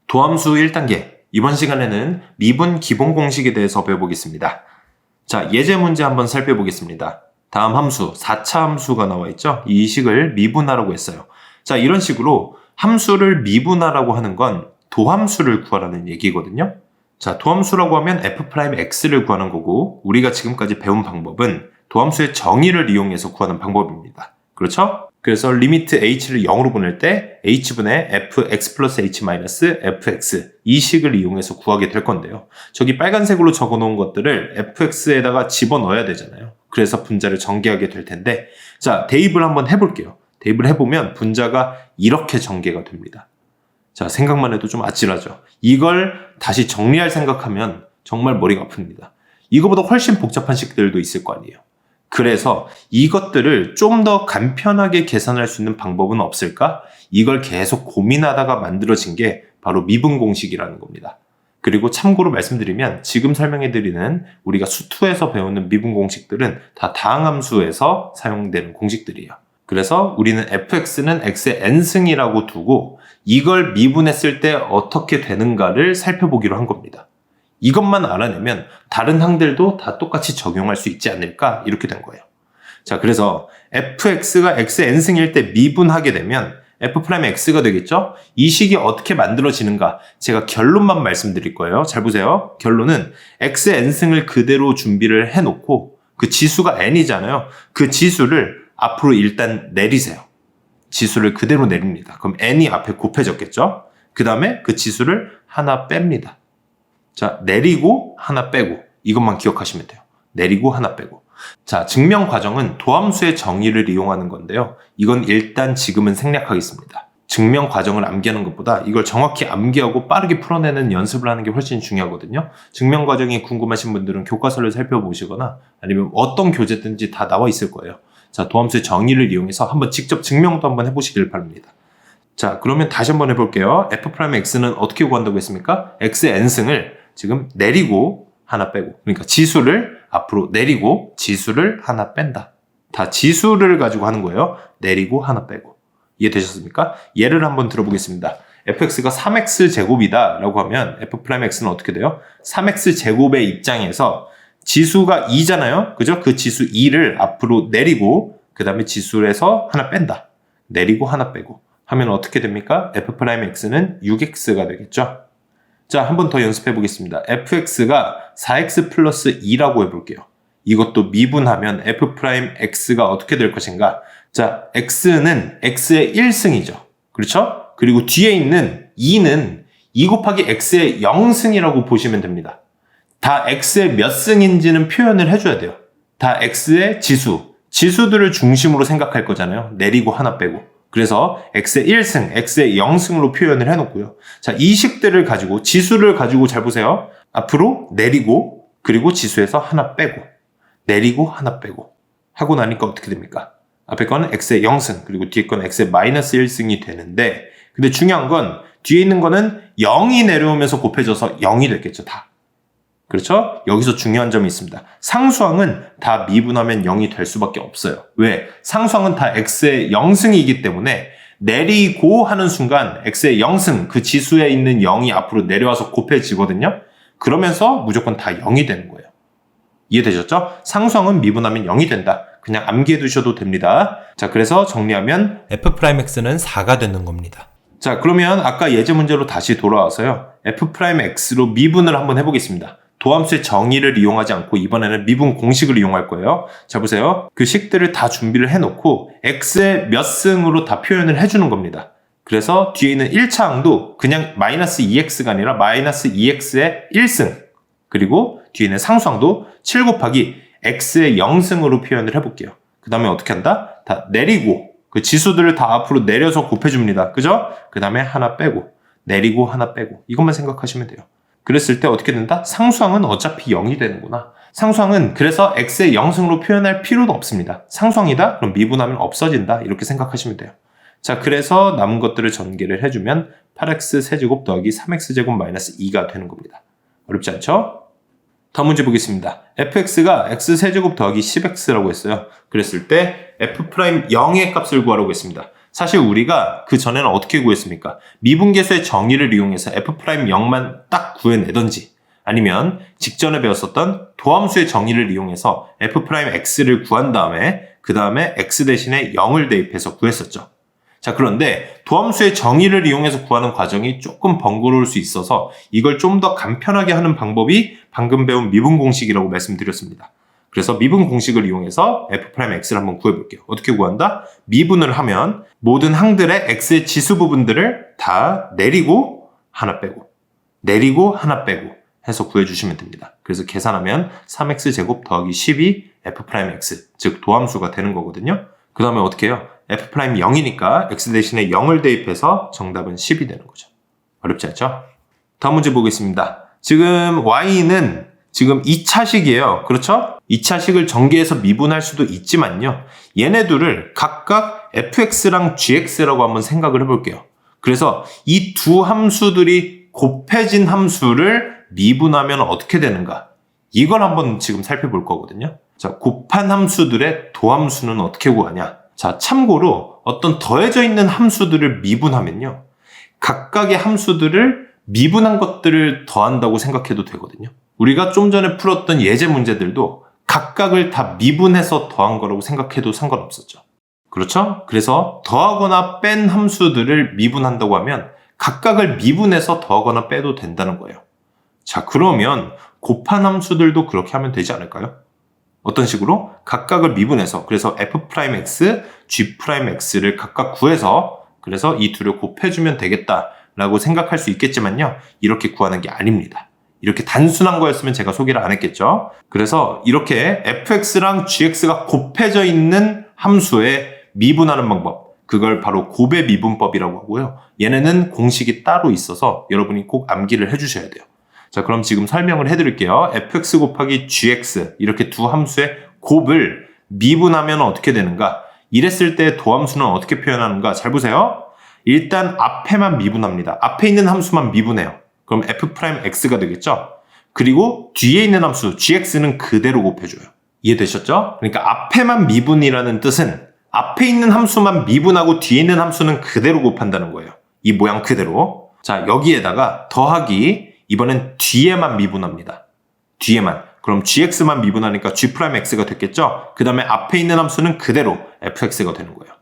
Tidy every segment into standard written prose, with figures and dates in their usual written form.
도함수 1단계, 이번 시간에는 미분 기본 공식에 대해서 배워보겠습니다. 자, 예제 문제 한번 살펴보겠습니다. 다음 함수, 4차 함수가 나와 있죠? 이 식을 미분하라고 했어요. 자, 이런 식으로 함수를 미분하라고 하는 건 도함수를 구하라는 얘기거든요. 자, 도함수라고 하면 f'x를 구하는 거고, 우리가 지금까지 배운 방법은 도함수의 정의를 이용해서 구하는 방법입니다. 그렇죠? 그래서 리미트 h를 0으로 보낼 때 h분의 fx 플러스 h 마이너스 fx 이 식을 이용해서 구하게 될 건데요. 저기 빨간색으로 적어놓은 것들을 fx에다가 집어넣어야 되잖아요. 그래서 분자를 전개하게 될 텐데, 자, 대입을 한번 해볼게요. 대입을 해보면 분자가 이렇게 전개가 됩니다. 자, 생각만 해도 좀 아찔하죠. 이걸 다시 정리할 생각하면 정말 머리가 아픕니다. 이거보다 훨씬 복잡한 식들도 있을 거 아니에요. 그래서 이것들을 좀 더 간편하게 계산할 수 있는 방법은 없을까? 이걸 계속 고민하다가 만들어진 게 바로 미분 공식이라는 겁니다. 그리고 참고로 말씀드리면 지금 설명해드리는 우리가 수투에서 배우는 미분 공식들은 다 다항함수에서 사용되는 공식들이에요. 그래서 우리는 fx는 x의 n승이라고 두고 이걸 미분했을 때 어떻게 되는가를 살펴보기로 한 겁니다. 이것만 알아내면 다른 항들도 다 똑같이 적용할 수 있지 않을까 이렇게 된 거예요. 자, 그래서 fx가 x의 n승일 때 미분하게 되면 f'x가 되겠죠? 이 식이 어떻게 만들어지는가 제가 결론만 말씀드릴 거예요. 잘 보세요. 결론은 x의 n승을 그대로 준비를 해놓고 그 지수가 n이잖아요. 그 지수를 앞으로 일단 내리세요. 지수를 그대로 내립니다. 그럼 n이 앞에 곱해졌겠죠? 그 다음에 그 지수를 하나 뺍니다. 자, 내리고 하나 빼고 이것만 기억하시면 돼요. 내리고 하나 빼고. 자, 증명 과정은 도함수의 정의를 이용하는 건데요. 이건 일단 지금은 생략하겠습니다. 증명 과정을 암기하는 것보다 이걸 정확히 암기하고 빠르게 풀어내는 연습을 하는 게 훨씬 중요하거든요. 증명 과정이 궁금하신 분들은 교과서를 살펴보시거나 아니면 어떤 교재든지 다 나와 있을 거예요. 자, 도함수의 정의를 이용해서 한번 직접 증명도 한번 해보시길 바랍니다. 자, 그러면 다시 한번 해볼게요. f'x는 어떻게 구한다고 했습니까? x의 n승을 지금 내리고 하나 빼고, 그러니까 지수를 앞으로 내리고 지수를 하나 뺀다. 다 지수를 가지고 하는 거예요. 내리고 하나 빼고. 이해되셨습니까? 예를 한번 들어보겠습니다. fx가 3x 제곱이다 라고 하면 f'x는 어떻게 돼요? 3x 제곱의 입장에서 지수가 2잖아요. 그죠? 그 지수 2를 앞으로 내리고 그 다음에 지수에서 하나 뺀다. 내리고 하나 빼고 하면 어떻게 됩니까? f'x는 6x가 되겠죠? 자, 한 번 더 연습해 보겠습니다. fx가 4x 플러스 2라고 해볼게요. 이것도 미분하면 f'x가 어떻게 될 것인가? 자, x는 x의 1승이죠. 그렇죠? 그리고 뒤에 있는 2는 2 곱하기 x의 0승이라고 보시면 됩니다. 다 x의 몇 승인지는 표현을 해줘야 돼요. 다 x의 지수들을 중심으로 생각할 거잖아요. 내리고 하나 빼고. 그래서 x의 1승, x의 0승으로 표현을 해놓고요. 자, 이 식들을 가지고 지수를 가지고 잘 보세요. 앞으로 내리고 그리고 지수에서 하나 빼고 내리고 하나 빼고 하고 나니까 어떻게 됩니까? 앞에 거는 x의 0승 그리고 뒤에 거는 x의 마이너스 1승이 되는데, 근데 중요한 건 뒤에 있는 거는 0이 내려오면서 곱해져서 0이 됐겠죠, 다. 그렇죠? 여기서 중요한 점이 있습니다. 상수항은 다 미분하면 0이 될 수밖에 없어요. 왜? 상수항은 다 x의 0승이기 때문에 내리고 하는 순간 x의 0승, 그 지수에 있는 0이 앞으로 내려와서 곱해지거든요. 그러면서 무조건 다 0이 되는 거예요. 이해되셨죠? 상수항은 미분하면 0이 된다. 그냥 암기해 두셔도 됩니다. 자, 그래서 정리하면 f'x는 4가 되는 겁니다. 자, 그러면 아까 예제 문제로 다시 돌아와서요. f'x로 미분을 한번 해보겠습니다. 도함수의 정의를 이용하지 않고 이번에는 미분 공식을 이용할 거예요. 자, 보세요. 그 식들을 다 준비를 해놓고 x의 몇 승으로 다 표현을 해주는 겁니다. 그래서 뒤에 있는 1차 항도 그냥 마이너스 2x가 아니라 마이너스 2x의 1승, 그리고 뒤에 있는 상수항도 7 곱하기 x의 0승으로 표현을 해볼게요. 그 다음에 어떻게 한다? 다 내리고 그 지수들을 다 앞으로 내려서 곱해줍니다. 그죠? 그 다음에 하나 빼고 내리고 하나 빼고 이것만 생각하시면 돼요. 그랬을 때 어떻게 된다? 상수항은 어차피 0이 되는구나. 상수항은 그래서 x의 0승으로 표현할 필요도 없습니다. 상수항이다? 그럼 미분하면 없어진다. 이렇게 생각하시면 돼요. 자, 그래서 남은 것들을 전개를 해주면 8x 세제곱 더하기 3x 제곱 마이너스 2가 되는 겁니다. 어렵지 않죠? 다음 문제 보겠습니다. fx가 x 세제곱 더하기 10x라고 했어요. 그랬을 때 f'0의 값을 구하라고 했습니다. 사실 우리가 그 전에는 어떻게 구했습니까? 미분계수의 정의를 이용해서 f'0만 딱 구해내던지 아니면 직전에 배웠었던 도함수의 정의를 이용해서 f'x를 구한 다음에 그 다음에 x 대신에 0을 대입해서 구했었죠. 자, 그런데 도함수의 정의를 이용해서 구하는 과정이 조금 번거로울 수 있어서 이걸 좀 더 간편하게 하는 방법이 방금 배운 미분 공식이라고 말씀드렸습니다. 그래서 미분 공식을 이용해서 f'x를 한번 구해볼게요. 어떻게 구한다? 미분을 하면 모든 항들의 x의 지수 부분들을 다 내리고 하나 빼고 내리고 하나 빼고 해서 구해주시면 됩니다. 그래서 계산하면 3x제곱 더하기 12 f'x 즉 도함수가 되는 거거든요. 그 다음에 어떻게 해요? f'0이니까 x 대신에 0을 대입해서 정답은 10이 되는 거죠. 어렵지 않죠? 다음 문제 보겠습니다. 지금 y는 지금 2차식이에요. 그렇죠? 2차식을 전개해서 미분할 수도 있지만요. 얘네들을 각각 fx랑 gx라고 한번 생각을 해볼게요. 그래서 이 두 함수들이 곱해진 함수를 미분하면 어떻게 되는가? 이걸 한번 지금 살펴볼 거거든요. 자, 곱한 함수들의 도함수는 어떻게 구하냐? 자, 참고로 어떤 더해져 있는 함수들을 미분하면요. 각각의 함수들을 미분한 것들을 더한다고 생각해도 되거든요. 우리가 좀 전에 풀었던 예제 문제들도 각각을 다 미분해서 더한 거라고 생각해도 상관없었죠. 그렇죠? 그래서 더하거나 뺀 함수들을 미분한다고 하면 각각을 미분해서 더하거나 빼도 된다는 거예요. 자, 그러면 곱한 함수들도 그렇게 하면 되지 않을까요? 어떤 식으로? 각각을 미분해서 그래서 f'x, g'x를 각각 구해서 그래서 이 둘을 곱해주면 되겠다라고 생각할 수 있겠지만요. 이렇게 구하는 게 아닙니다. 이렇게 단순한 거였으면 제가 소개를 안 했겠죠. 그래서 이렇게 fx랑 gx가 곱해져 있는 함수에 미분하는 방법, 그걸 바로 곱의 미분법이라고 하고요. 얘네는 공식이 따로 있어서 여러분이 꼭 암기를 해주셔야 돼요. 자, 그럼 지금 설명을 해드릴게요. fx 곱하기 gx 이렇게 두 함수의 곱을 미분하면 어떻게 되는가? 이랬을 때 도함수는 어떻게 표현하는가? 잘 보세요. 일단 앞에만 미분합니다. 앞에 있는 함수만 미분해요. 그럼 f'x가 되겠죠? 그리고 뒤에 있는 함수 gx는 그대로 곱해줘요. 이해되셨죠? 그러니까 앞에만 미분이라는 뜻은 앞에 있는 함수만 미분하고 뒤에 있는 함수는 그대로 곱한다는 거예요. 이 모양 그대로. 자, 여기에다가 더하기 이번엔 뒤에만 미분합니다. 뒤에만. 그럼 gx만 미분하니까 g'x가 됐겠죠? 그 다음에 앞에 있는 함수는 그대로 fx가 되는 거예요.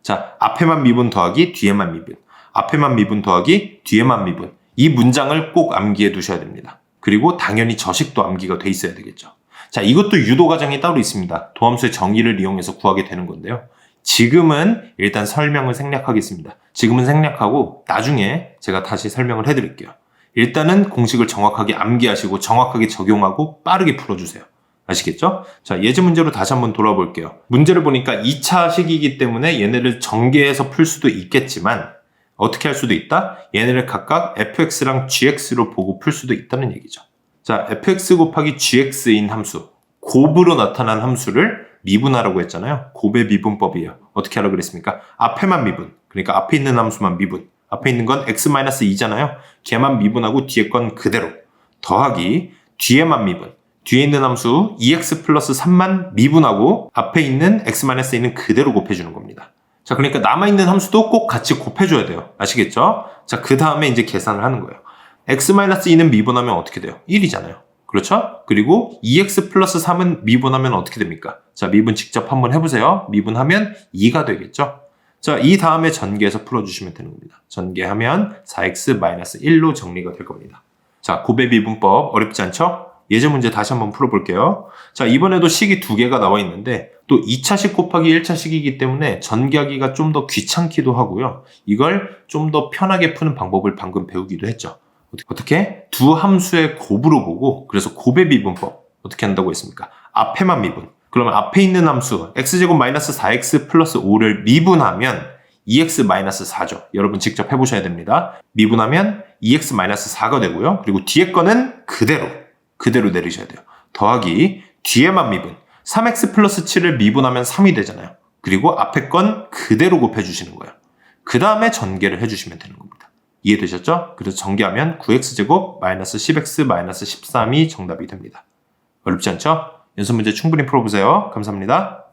자, 앞에만 미분 더하기 뒤에만 미분. 앞에만 미분 더하기 뒤에만 미분. 이 문장을 꼭 암기해 두셔야 됩니다. 그리고 당연히 저식도 암기가 돼 있어야 되겠죠. 자, 이것도 유도 과정이 따로 있습니다. 도함수의 정의를 이용해서 구하게 되는 건데요. 지금은 일단 설명을 생략하겠습니다. 지금은 생략하고 나중에 제가 다시 설명을 해드릴게요. 일단은 공식을 정확하게 암기하시고 정확하게 적용하고 빠르게 풀어주세요. 아시겠죠? 자, 예제 문제로 다시 한번 돌아볼게요. 문제를 보니까 2차식이기 때문에 얘네를 전개해서 풀 수도 있겠지만 어떻게 할 수도 있다? 얘네를 각각 fx랑 gx로 보고 풀 수도 있다는 얘기죠. 자, fx 곱하기 gx인 함수, 곱으로 나타난 함수를 미분하라고 했잖아요. 곱의 미분법이에요. 어떻게 하라고 그랬습니까? 앞에만 미분, 그러니까 앞에 있는 함수만 미분. 앞에 있는 건 x-2잖아요. 걔만 미분하고 뒤에 건 그대로. 더하기 뒤에만 미분. 뒤에 있는 함수 2x 플러스 3만 미분하고 앞에 있는 x-2는 그대로 곱해주는 겁니다. 자, 그러니까 남아있는 함수도 꼭 같이 곱해줘야 돼요. 아시겠죠? 자, 그 다음에 이제 계산을 하는 거예요. x-2는 미분하면 어떻게 돼요? 1이잖아요. 그렇죠? 그리고 2x 플러스 3은 미분하면 어떻게 됩니까? 자, 미분 직접 한번 해보세요. 미분하면 2가 되겠죠? 자, 이 다음에 전개해서 풀어주시면 되는 겁니다. 전개하면 4x-1로 정리가 될 겁니다. 자, 곱의 미분법 어렵지 않죠? 예제 문제 다시 한번 풀어볼게요. 자, 이번에도 식이 두 개가 나와 있는데 또 2차식 곱하기 1차식이기 때문에 전개하기가 좀 더 귀찮기도 하고요. 이걸 좀 더 편하게 푸는 방법을 방금 배우기도 했죠. 어떻게? 두 함수의 곱으로 보고 그래서 곱의 미분법 어떻게 한다고 했습니까? 앞에만 미분. 그러면 앞에 있는 함수 x제곱 마이너스 4x 플러스 5를 미분하면 2x 마이너스 4죠. 여러분 직접 해보셔야 됩니다. 미분하면 2x 마이너스 4가 되고요. 그리고 뒤에 거는 그대로 내리셔야 돼요. 더하기 뒤에만 미분 3x 플러스 7을 미분하면 3이 되잖아요. 그리고 앞에 건 그대로 곱해주시는 거예요. 그 다음에 전개를 해주시면 되는 겁니다. 이해되셨죠? 그래서 전개하면 9x제곱 마이너스 10x 마이너스 13이 정답이 됩니다. 어렵지 않죠? 연습 문제 충분히 풀어보세요. 감사합니다.